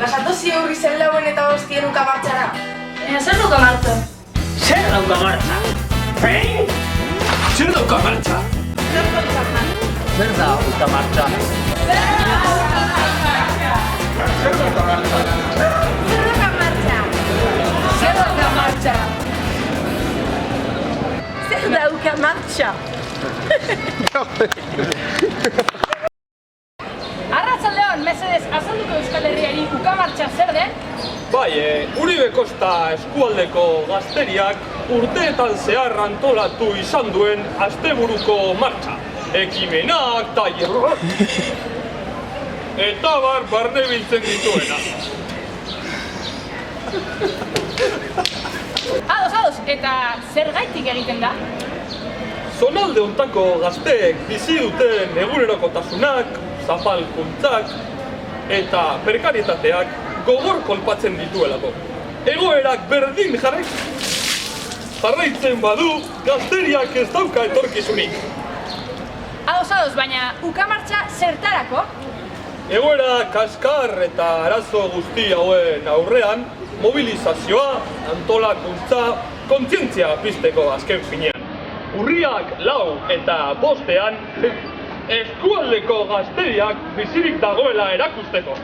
Basatu ziurri zen lauen eta hostien uka martxara. Zer duka martxa? Zer dauka martxa? Zer dauka martxa? Zer da uka martxa? Zer dauka martxa? Zer dauka martxa? Zer dauka martxa? Arratsaldeon, mesedez, azalduko Euskal Herriari uka martxa zer den? Bai, Uribe Kosta eskualdeko gazteriak urteetan zehar antolatu izan duen asteburuko martxa. Ekimenak, tailerrak eta barne biltzen dituena. Ados, eta zergaitik egiten da? Zonalde hontako gazteek bizi duten egunerokotasunak, zapalkuntzak eta prekarietateak gogor kolpatzen dituelako. Egoerak berdin jarraitzen badu, gazteriak ez dauka etorkizunik. Ados, baina uka martxa zertarako? Egoera kaskar eta arazo guzti hauen aurrean, mobilizazioa, antolakuntza, kontzientzia pizteko azken finean. Urriak 4 eta 5 eskualdeko gazteriak bizirik dagoela erakusteko.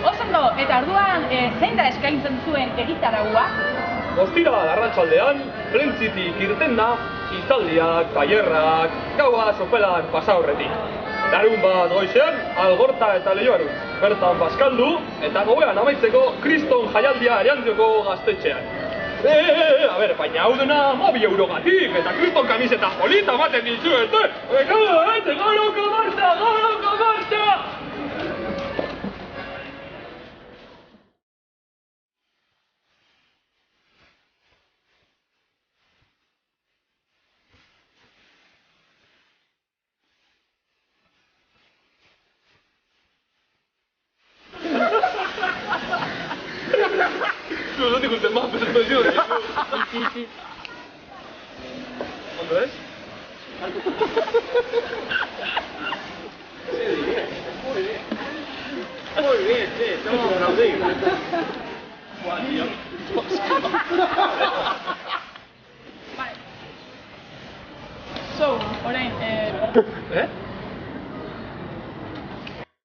Osondo, eta orduan zein da eskaintzen zuen egitaragua? Ostira arratsaldean, prentzitik irten da, hitzaldiak, tailerrak, gaua sopelan pasa horretik. Larunbat goizean, Algorta eta Leioarutz, bertan bazkaldu eta gauean amaitzeko kriston jaialdia Erandioko gaztetxean. Baina hau dena 2 eurogatik eta kriston kamiseta polita ematen dizuete! Gauko martxa! No te gusta más, pero no llores. Sí. ¿Cuándo es? Muy bien, sí, estamos aplaudidos. Vale. So, orain,